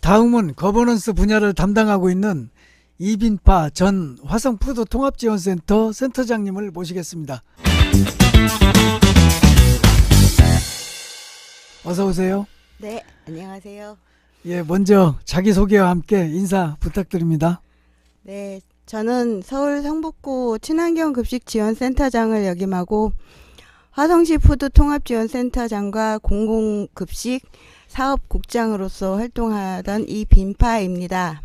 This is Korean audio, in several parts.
다음은 거버넌스 분야를 담당하고 있는 이빈파 전 화성푸드통합지원센터 센터장님을 모시겠습니다. 어서 오세요. 네, 안녕하세요. 예, 먼저 자기소개와 함께 인사 부탁드립니다. 네, 저는 서울 성북구 친환경급식지원센터장을 역임하고 화성시 푸드통합지원센터장과 공공급식 사업국장으로서 활동하던 이빈파입니다.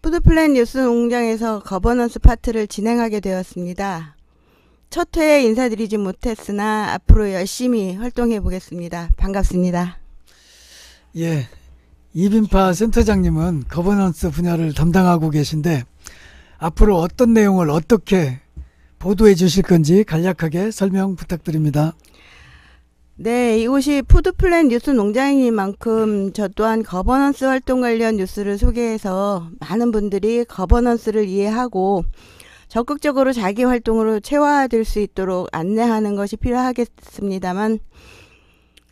푸드플랜 뉴스 농장에서 거버넌스 파트를 진행하게 되었습니다. 첫 회에 인사드리지 못했으나 앞으로 열심히 활동해 보겠습니다. 반갑습니다. 예, 이빈파 센터장님은 거버넌스 분야를 담당하고 계신데 앞으로 어떤 내용을 어떻게 보도해 주실 건지 간략하게 설명 부탁드립니다. 네, 이곳이 푸드플랜 뉴스 농장이니만큼 저 또한 거버넌스 활동 관련 뉴스를 소개해서 많은 분들이 거버넌스를 이해하고 적극적으로 자기 활동으로 체화될 수 있도록 안내하는 것이 필요하겠습니다만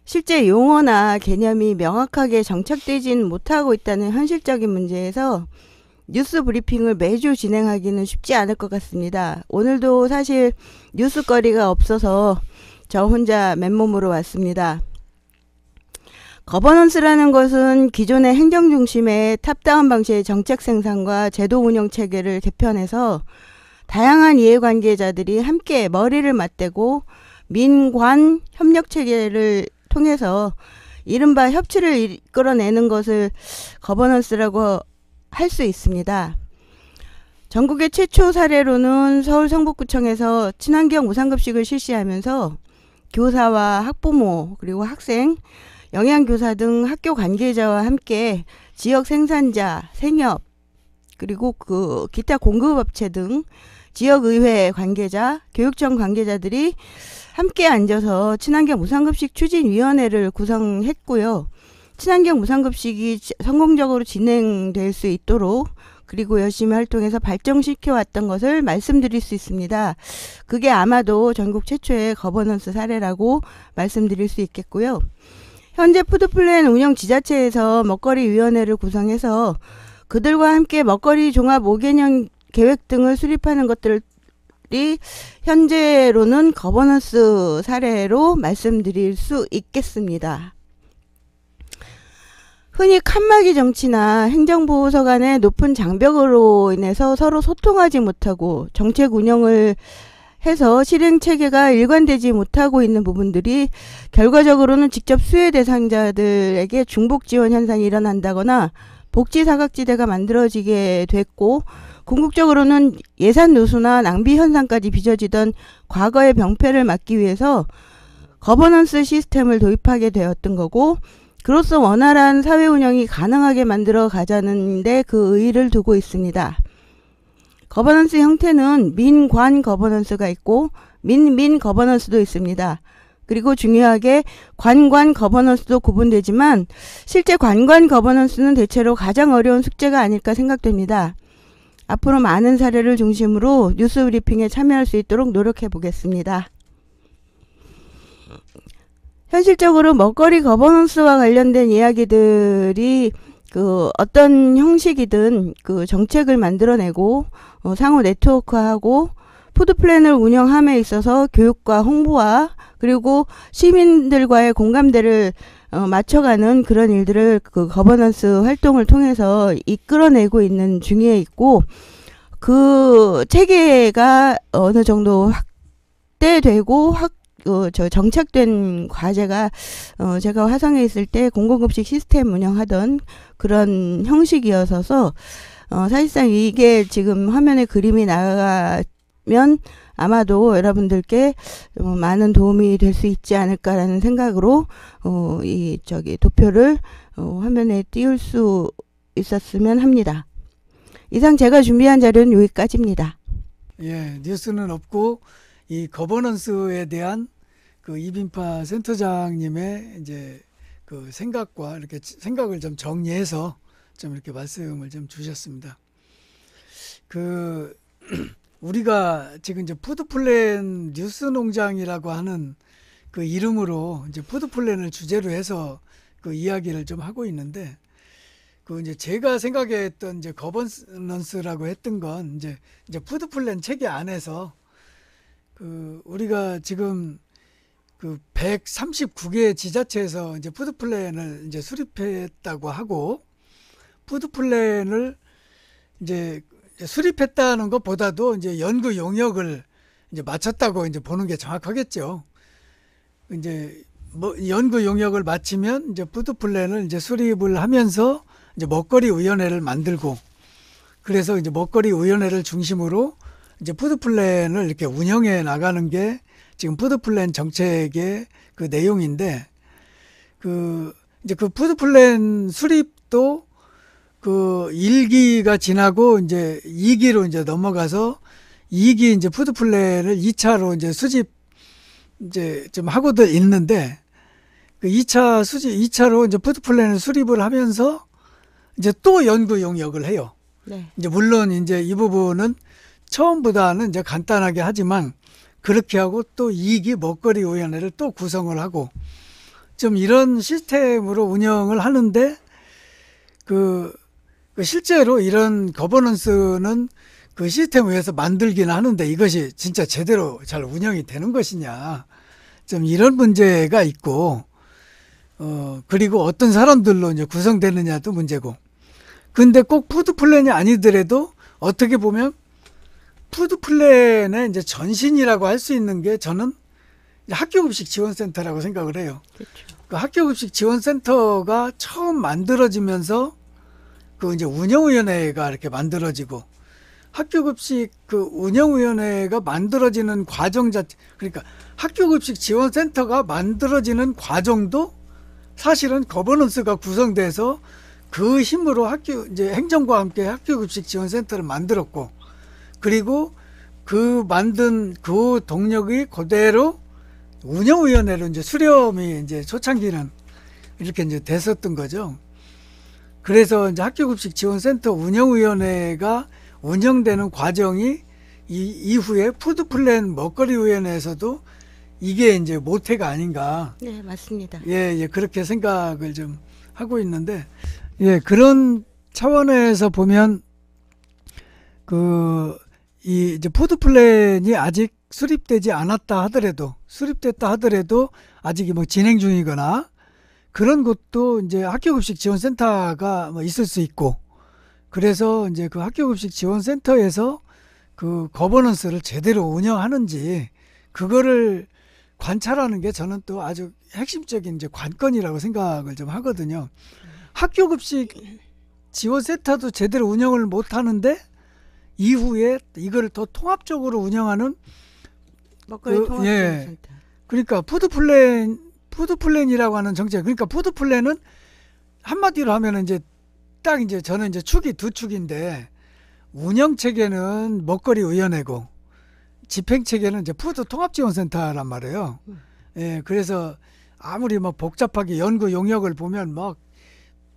실제 용어나 개념이 명확하게 정착되진 못하고 있다는 현실적인 문제에서 뉴스 브리핑을 매주 진행하기는 쉽지 않을 것 같습니다. 오늘도 사실 뉴스거리가 없어서 저 혼자 맨몸으로 왔습니다. 거버넌스라는 것은 기존의 행정 중심의 탑다운 방식의 정책 생산과 제도 운영 체계를 개편해서 다양한 이해관계자들이 함께 머리를 맞대고 민관 협력 체계를 통해서 이른바 협치를 이끌어내는 것을 거버넌스라고 할 수 있습니다. 전국의 최초 사례로는 서울 성북구청에서 친환경 무상급식을 실시하면서 교사와 학부모 그리고 학생, 영양교사 등 학교 관계자와 함께 지역 생산자, 생협 그리고 기타 공급업체 등 지역의회 관계자, 교육청 관계자들이 함께 앉아서 친환경 무상급식 추진위원회를 구성했고요. 친환경 무상급식이 성공적으로 진행될 수 있도록 그리고 열심히 활동해서 발전시켜왔던 것을 말씀드릴 수 있습니다. 그게 아마도 전국 최초의 거버넌스 사례라고 말씀드릴 수 있겠고요. 현재 푸드플랜 운영 지자체에서 먹거리위원회를 구성해서 그들과 함께 먹거리 종합 5개년 계획 등을 수립하는 것들이 현재로는 거버넌스 사례로 말씀드릴 수 있겠습니다. 흔히 칸막이 정치나 행정부서 간의 높은 장벽으로 인해서 서로 소통하지 못하고 정책 운영을 해서 실행 체계가 일관되지 못하고 있는 부분들이 결과적으로는 직접 수혜 대상자들에게 중복 지원 현상이 일어난다거나 복지 사각지대가 만들어지게 됐고 궁극적으로는 예산 누수나 낭비 현상까지 빚어지던 과거의 병폐를 막기 위해서 거버넌스 시스템을 도입하게 되었던 거고 그로써 원활한 사회 운영이 가능하게 만들어 가자는데 그 의의를 두고 있습니다. 거버넌스 형태는 민관 거버넌스가 있고 민민 거버넌스도 있습니다. 그리고 중요하게 관관 거버넌스도 구분되지만 실제 관관 거버넌스는 대체로 가장 어려운 숙제가 아닐까 생각됩니다. 앞으로 많은 사례를 중심으로 뉴스 브리핑에 참여할 수 있도록 노력해 보겠습니다. 현실적으로 먹거리 거버넌스와 관련된 이야기들이 어떤 형식이든 정책을 만들어내고 상호 네트워크하고 푸드플랜을 운영함에 있어서 교육과 홍보와 그리고 시민들과의 공감대를 맞춰가는 그런 일들을 거버넌스 활동을 통해서 이끌어내고 있는 중에 있고 그 체계가 어느 정도 확대되고 정착된 과제가 제가 화성에 있을 때 공공급식 시스템 운영하던 그런 형식이어서 사실상 이게 지금 화면에 그림이 나가면 아마도 여러분들께 많은 도움이 될 수 있지 않을까라는 생각으로 도표를 화면에 띄울 수 있었으면 합니다. 이상 제가 준비한 자료는 여기까지입니다. 예, 뉴스는 없고 이 거버넌스에 대한 이빈파 센터장님의 이제 생각과 이렇게 생각을 좀 정리해서 좀 이렇게 말씀을 좀 주셨습니다. 우리가 지금 이제 푸드플랜 뉴스 농장이라고 하는 이름으로 이제 푸드플랜을 주제로 해서 이야기를 좀 하고 있는데 그 이제 제가 생각했던 이제 거버넌스라고 했던 건 이제 푸드 플랜 체계 안에서 그 우리가 지금 그 139개 지자체에서 이제 푸드 플랜을 이제 수립했다고 하고, 푸드 플랜을 이제 수립했다는 것보다도 이제 연구 용역을 이제 마쳤다고 이제 보는 게 정확하겠죠. 이제 뭐 연구 용역을 마치면 이제 푸드 플랜을 이제 수립을 하면서 이제 먹거리 위원회를 만들고, 그래서 이제 먹거리 위원회를 중심으로 이제 푸드 플랜을 이렇게 운영해 나가는 게 지금 푸드 플랜 정책의 그 내용인데, 그 이제 그 푸드 플랜 수립도 그 1기가 지나고 이제 2기로 이제 넘어가서 2기 이제 푸드 플랜을 2차로 이제 수집 이제 좀 하고들 있는데, 그 2차로 이제 푸드 플랜을 수립을 하면서 이제 또 연구 용역을 해요. 네. 이제 물론 이제 이 부분은 처음보다는 이제 간단하게 하지만 그렇게 하고 또 2기 먹거리 위원회를 또 구성을 하고 좀 이런 시스템으로 운영을 하는데, 그 실제로 이런 거버넌스는 그 시스템 위에서 만들긴 하는데 이것이 진짜 제대로 잘 운영이 되는 것이냐, 좀 이런 문제가 있고, 그리고 어떤 사람들로 이제 구성되느냐도 문제고. 근데 꼭 푸드 플랜이 아니더라도 어떻게 보면 푸드 플랜의 이제 전신이라고 할 수 있는 게 저는 학교급식 지원센터라고 생각을 해요. 그렇죠. 그 학교급식 지원센터가 처음 만들어지면서 그 이제 운영위원회가 이렇게 만들어지고, 학교급식 그 운영위원회가 만들어지는 과정 자체, 그러니까 학교급식 지원센터가 만들어지는 과정도 사실은 거버넌스가 구성돼서 그 힘으로 이제 행정과 함께 학교급식 지원센터를 만들었고, 그리고 그 만든 그 동력이 그대로 운영위원회로 이제 수렴이 이제 초창기는 이렇게 이제 됐었던 거죠. 그래서 이제 학교급식 지원센터 운영위원회가 운영되는 과정이 이후에 푸드플랜 먹거리위원회에서도 이게 이제 모태가 아닌가. 네, 맞습니다. 예, 그렇게 생각을 좀 하고 있는데, 예, 그런 차원에서 보면 이 이제 푸드 플랜이 아직 수립됐다 하더라도 아직 뭐 진행 중이거나 그런 것도 이제 학교급식 지원센터가 뭐 있을 수 있고, 그래서 이제 그 학교급식 지원센터에서 그 거버넌스를 제대로 운영하는지 그거를 관찰하는 게 저는 또 아주 핵심적인 이제 관건이라고 생각을 좀 하거든요. 학교급식 지원센터도 제대로 운영을 못 하는데 이후에 이거를 더 통합적으로 운영하는 먹거리 통합지원센터. 그러니까 푸드플랜이라고 하는 정책, 그러니까 푸드플랜은 한마디로 하면 이제 딱 이제 저는 이제 축이 두 축인데, 운영 체계는 먹거리 위원회고 집행 체계는 이제 푸드 통합지원센터란 말이에요. 예, 그래서 아무리 막 복잡하게 연구 용역을 보면 막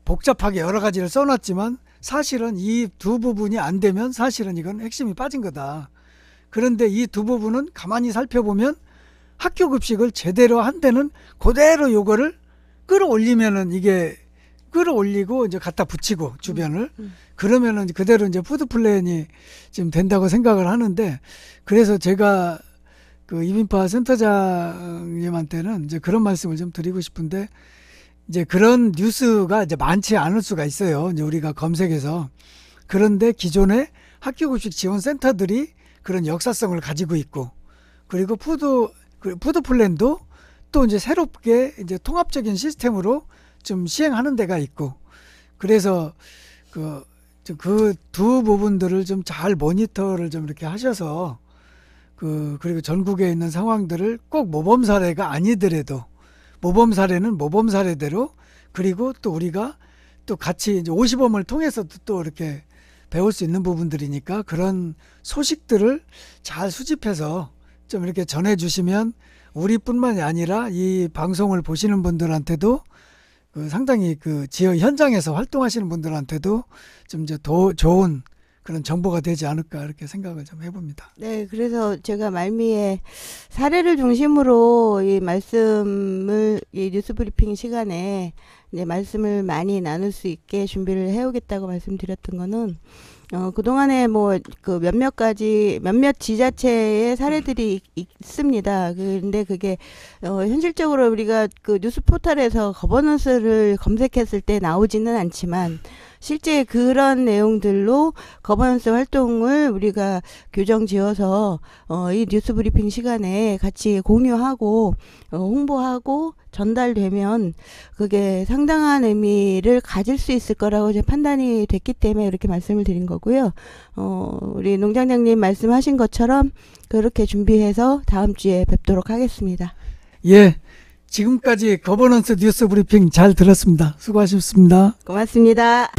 복잡하게 여러 가지를 써놨지만 사실은 이 두 부분이 안 되면 사실은 이건 핵심이 빠진 거다. 그런데 이 두 부분은 가만히 살펴보면 학교 급식을 제대로 한 데는 그대로 요거를 끌어올리면은 이게 끌어올리고 이제 갖다 붙이고 주변을 그러면은 그대로 이제 푸드 플랜이 지금 된다고 생각을 하는데, 그래서 제가 그 이빈파 센터장님한테는 이제 그런 말씀을 좀 드리고 싶은데, 이제 그런 뉴스가 이제 많지 않을 수가 있어요. 이제 우리가 검색해서. 그런데 기존의 학교급식 지원센터들이 그런 역사성을 가지고 있고, 그리고 푸드 플랜도 또 이제 새롭게 이제 통합적인 시스템으로 좀 시행하는 데가 있고, 그래서 그 두 부분들을 좀 잘 모니터를 좀 이렇게 하셔서 그리고 전국에 있는 상황들을 꼭 모범 사례가 아니더라도 모범 사례는 모범 사례대로, 그리고 또 우리가 또 같이 이제 50엄을 통해서 또 이렇게 배울 수 있는 부분들이니까 그런 소식들을 잘 수집해서 좀 이렇게 전해주시면 우리뿐만이 아니라 이 방송을 보시는 분들한테도 상당히 그 지역 현장에서 활동하시는 분들한테도 좀 이제 더 좋은 그런 정보가 되지 않을까 이렇게 생각을 좀 해봅니다. 네, 그래서 제가 말미에 사례를 중심으로 이 말씀을 이 뉴스 브리핑 시간에 이제 말씀을 많이 나눌 수 있게 준비를 해오겠다고 말씀드렸던 거는 그동안에 뭐 그 몇몇 지자체의 사례들이 있습니다. 근데 그게 현실적으로 우리가 그 뉴스 포털에서 거버넌스를 검색했을 때 나오지는 않지만 실제 그런 내용들로 거버넌스 활동을 우리가 규정 지어서 이 뉴스 브리핑 시간에 같이 공유하고 홍보하고 전달되면 그게 상당한 의미를 가질 수 있을 거라고 이제 판단이 됐기 때문에 이렇게 말씀을 드린 거고요. 우리 농장장님 말씀하신 것처럼 그렇게 준비해서 다음 주에 뵙도록 하겠습니다. 예, 지금까지 거버넌스 뉴스 브리핑 잘 들었습니다. 수고하셨습니다. 고맙습니다.